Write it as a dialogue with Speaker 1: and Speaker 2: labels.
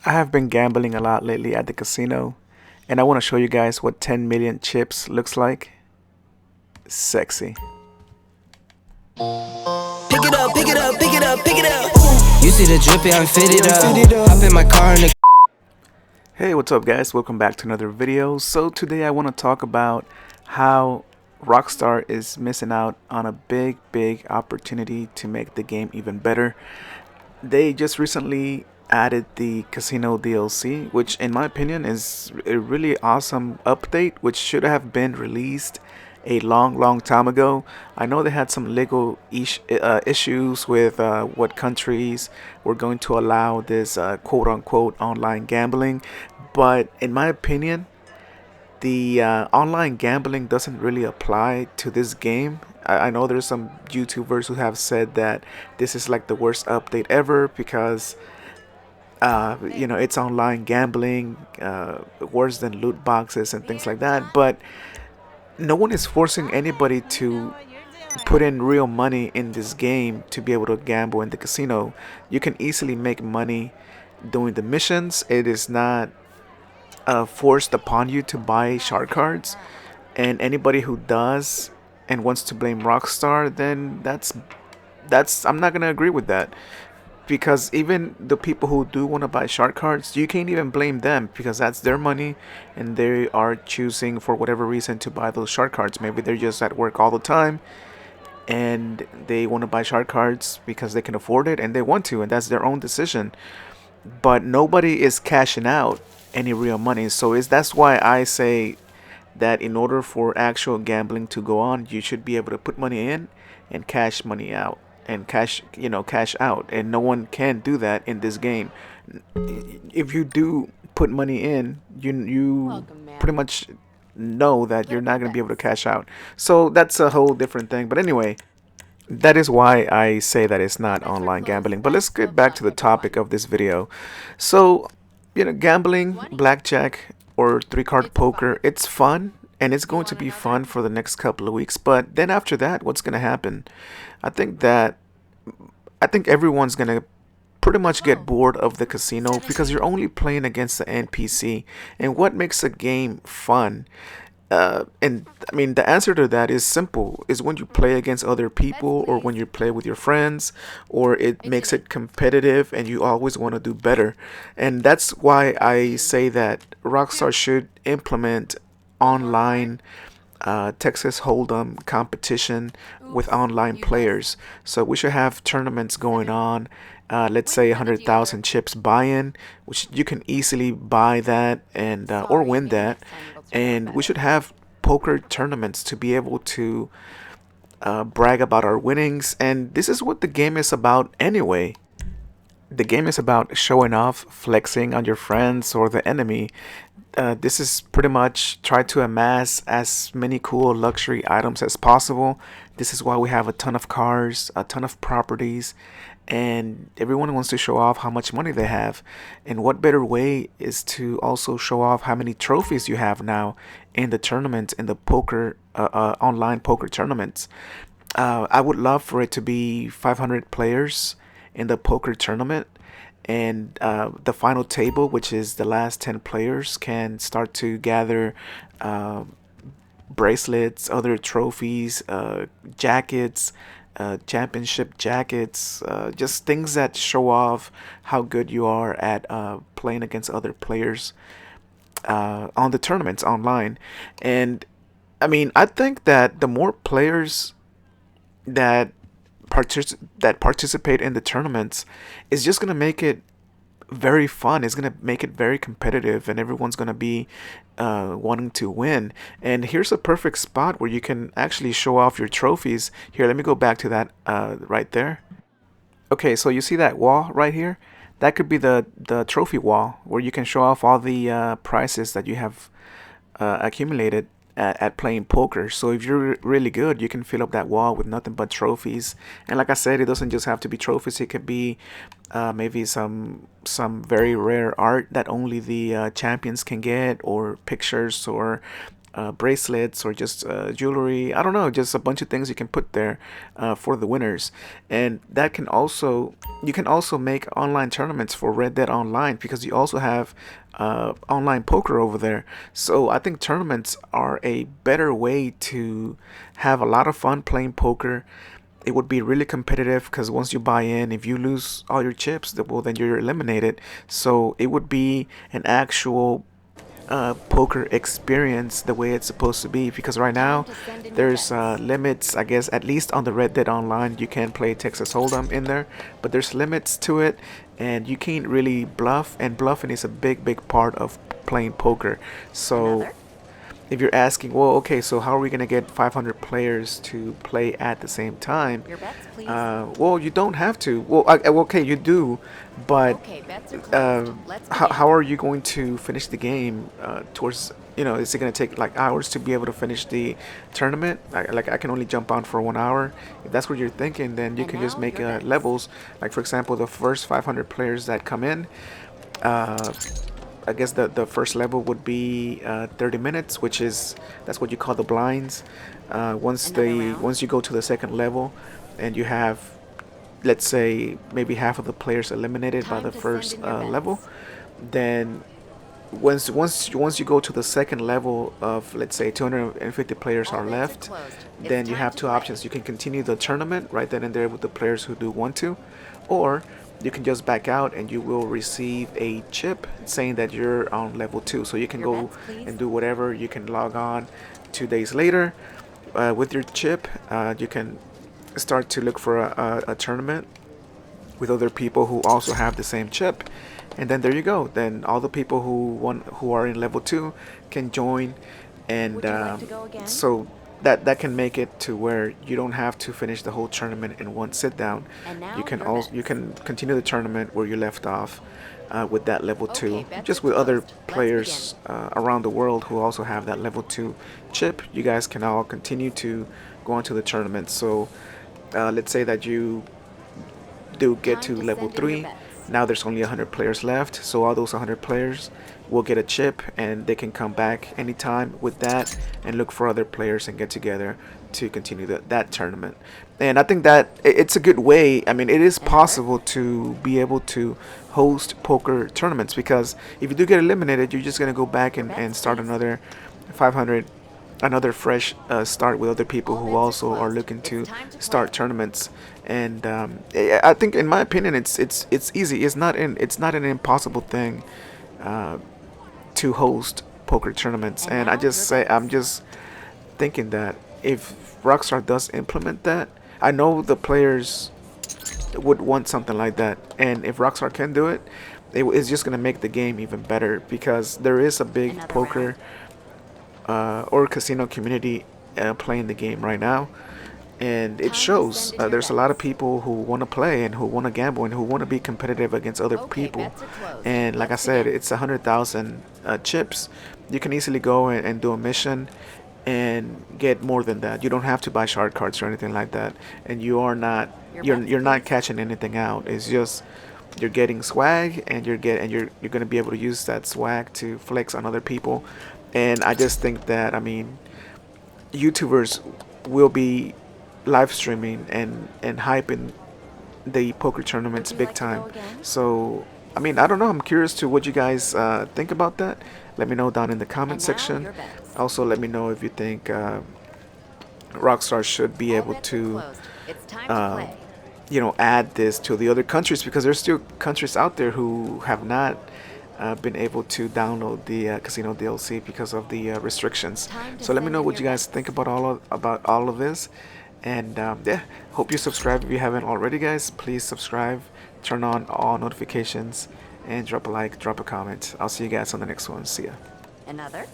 Speaker 1: I have been gambling a lot lately at the casino, and I want to show you guys what 10 million chips looks like. Sexy.
Speaker 2: Pick it up, pick it up, pick it up, pick it up. You see the drippy, I'm fitted up. Hop in my car and
Speaker 1: Hey, what's up guys? Welcome back to another video. So today I want to talk about how Rockstar is missing out on a big opportunity to make the game even better. They just recently added the casino DLC, which in my opinion is a really awesome update, which should have been released a long time ago. I know they had some legal issues with what countries were going to allow this quote unquote online gambling, but in my opinion the online gambling doesn't really apply to this game. I know there's some YouTubers who have said that this is like the worst update ever because it's online gambling, worse than loot boxes and things like that. But no one is forcing anybody to put in real money in this game to be able to gamble in the casino. You can easily make money doing the missions. It is not forced upon you to buy shark cards, and anybody who does and wants to blame Rockstar, then that's I'm not gonna agree with that, because even the people who do want to buy shark cards, you can't even blame them because that's their money and they are choosing for whatever reason to buy those shark cards. Maybe they're just at work all the time and they want to buy shark cards because they can afford it and they want to, and that's their own decision. But nobody is cashing out any real money. So is that's why I say that in order for actual gambling to go on, you should be able to put money in and cash money out and cash out, and no one can do that in this game. If you do put money in, you pretty much know that you're not going to be able to cash out. So that's a whole different thing. But anyway, that is why I say that it's not online gambling. But let's get back to the topic of this video. So, gambling, blackjack, or three card poker, it's fun and it's going to be fun for the next couple of weeks. But then after that, what's going to happen? I think that I think everyone's going to pretty much get bored of the casino because you're only playing against the NPC. And what makes a game fun? And I mean, the answer to that is simple: is when you play against other people, or when you play with your friends, or it makes it competitive and you always want to do better. And that's why I say that Rockstar should implement online Texas Hold'em competition with online players. So we should have tournaments going on. Let's say 100,000 chips buy-in, which you can easily buy that and or win that. And we should have poker tournaments to be able to brag about our winnings. And this is what the game is about anyway. The game is about showing off, flexing on your friends or the enemy. This is pretty much try to amass as many cool luxury items as possible. This is why we have a ton of cars, a ton of properties, and everyone wants to show off how much money they have. And what better way is to also show off how many trophies you have now in the tournaments, in the poker, online poker tournaments. I would love for it to be 500 players in the poker tournament, and the final table, which is the last 10 players, can start to gather uh, bracelets, other trophies, jackets, championship jackets, just things that show off how good you are at playing against other players on the tournaments online. And I mean, I think that the more players that participate in the tournaments is just gonna make it very fun. It's gonna make it very competitive, and everyone's gonna be wanting to win. And here's a perfect spot where you can actually show off your trophies. Here, let me go back to that right there. Okay, so you see that wall right here? That could be the trophy wall where you can show off all the prizes that you have accumulated at playing poker. So if you're really good, you can fill up that wall with nothing but trophies. And like I said, it doesn't just have to be trophies. It could be maybe some very rare art that only the champions can get, or pictures, or bracelets or just jewelry. I don't know, just a bunch of things you can put there for the winners. And that can also, you can also make online tournaments for Red Dead Online, because you also have online poker over there. So I think tournaments are a better way to have a lot of fun playing poker. It would be really competitive, because once you buy in, if you lose all your chips, well, then you're eliminated. So it would be an actual poker experience the way it's supposed to be, because right now there's limits, I guess, at least on the Red Dead Online. You can play Texas Hold'em in there, but there's limits to it, and you can't really bluff, and bluffing is a big part of playing poker. So if you're asking, well, okay, so how are we going to get 500 players to play at the same time?
Speaker 3: Your bets, please.
Speaker 1: Well, you don't have to. Well, okay, you do, but
Speaker 3: Okay, bets are closed. Let's
Speaker 1: how are you going to finish the game towards, is it going to take like hours to be able to finish the tournament? Like I can only jump on for 1 hour. If that's what you're thinking, then you
Speaker 3: And
Speaker 1: can just
Speaker 3: now
Speaker 1: make
Speaker 3: your bets.
Speaker 1: levels. Like, for example, the first 500 players that come in, uh, I guess the first level would be 30 minutes, which is, that's what you call the blinds.
Speaker 3: Another round.
Speaker 1: Once you go to the second level, and you have, let's say, maybe half of the players eliminated by
Speaker 3: Time
Speaker 1: the
Speaker 3: to
Speaker 1: first
Speaker 3: send in your
Speaker 1: level,
Speaker 3: bets.
Speaker 1: then once you go to the second level of, let's say, 250 players
Speaker 3: All
Speaker 1: are
Speaker 3: bets are
Speaker 1: left,
Speaker 3: closed. It's
Speaker 1: then you
Speaker 3: time
Speaker 1: have
Speaker 3: to
Speaker 1: two
Speaker 3: play.
Speaker 1: options. You can continue the tournament right then and there with the players who do want to, or you can just back out and you will receive a chip saying that you're on level 2. So you can
Speaker 3: Your
Speaker 1: go
Speaker 3: bets, please.
Speaker 1: and do whatever. You can log on 2 days later with your chip. You can start to look for a tournament with other people who also have the same chip, and then there you go. Then all the people who are in level 2 can join, and
Speaker 3: Would you like to go again?
Speaker 1: so that can make it to where you don't have to finish the whole tournament in one sit down.
Speaker 3: And now
Speaker 1: You can
Speaker 3: your
Speaker 1: also you
Speaker 3: bets.
Speaker 1: can continue the tournament where you left off with that level 2,
Speaker 3: Okay, bets
Speaker 1: just
Speaker 3: are
Speaker 1: with other
Speaker 3: closed. Let's
Speaker 1: players around the world who also have that level 2 chip. You guys can all continue to go on to the tournament. So let's say that you do get
Speaker 3: Time
Speaker 1: to
Speaker 3: to
Speaker 1: level
Speaker 3: send in your
Speaker 1: 3.
Speaker 3: bets.
Speaker 1: Now there's only 100 players left, so all those 100 players will get a chip, and they can come back anytime with that and look for other players and get together to continue that tournament. And I think that it's a good way. I mean, it is
Speaker 3: Another?
Speaker 1: possible to be able to host poker tournaments, because if you do get eliminated, you're just going to go back
Speaker 3: Your
Speaker 1: and
Speaker 3: bets,
Speaker 1: start
Speaker 3: please.
Speaker 1: another 500, another fresh start with other people
Speaker 3: All
Speaker 1: who
Speaker 3: bets are
Speaker 1: also are
Speaker 3: closed.
Speaker 1: looking
Speaker 3: It's
Speaker 1: to
Speaker 3: time to
Speaker 1: start
Speaker 3: play.
Speaker 1: tournaments. And I think, in my opinion, it's easy. It's not an impossible thing uh, to host poker tournaments.
Speaker 3: And
Speaker 1: And I
Speaker 3: now
Speaker 1: just
Speaker 3: your
Speaker 1: say, I'm
Speaker 3: bets.
Speaker 1: just thinking that if Rockstar does implement that, I know the players would want something like that. And if Rockstar can do it, it's just gonna make the game even better, because there is a big
Speaker 3: Another
Speaker 1: poker or casino community playing the game right now, and it
Speaker 3: Time to
Speaker 1: shows.
Speaker 3: send in your
Speaker 1: There's a lot of
Speaker 3: bets.
Speaker 1: people who want to play and who want to gamble and who want to be competitive against other
Speaker 3: Okay,
Speaker 1: people.
Speaker 3: bets are closed.
Speaker 1: And like I
Speaker 3: Let's
Speaker 1: said,
Speaker 3: begin.
Speaker 1: it's 100,000 chips. You can easily go and do a mission and get more than that. You don't have to buy shard cards or anything like that, and you are not
Speaker 3: Your
Speaker 1: you're
Speaker 3: bets,
Speaker 1: you're not
Speaker 3: please.
Speaker 1: catching anything out. It's just you're getting swag, and you're gonna be able to use that swag to flex on other people. And I just think that, I mean, YouTubers will be live streaming and hyping the poker tournaments
Speaker 3: Would you
Speaker 1: big
Speaker 3: like to go
Speaker 1: time.
Speaker 3: again?
Speaker 1: So, I mean, I don't know. I'm curious to what you guys think about that. Let me know down in the comment
Speaker 3: And now
Speaker 1: section.
Speaker 3: your bets.
Speaker 1: Also, let me know if you think Rockstar should be
Speaker 3: All
Speaker 1: able
Speaker 3: bets are
Speaker 1: to,
Speaker 3: closed. It's time to
Speaker 1: uh,
Speaker 3: play.
Speaker 1: add this to the other countries, because there's still countries out there who have not been able to download the casino DLC because of the restrictions.
Speaker 3: Time to
Speaker 1: So let me
Speaker 3: send
Speaker 1: know
Speaker 3: in
Speaker 1: what
Speaker 3: your
Speaker 1: you guys
Speaker 3: bets.
Speaker 1: think about all of this. And yeah, hope you subscribe if you haven't already, guys. Please subscribe, turn on all notifications, and drop a like, drop a comment. I'll see you guys on the next one. See ya.
Speaker 3: Another?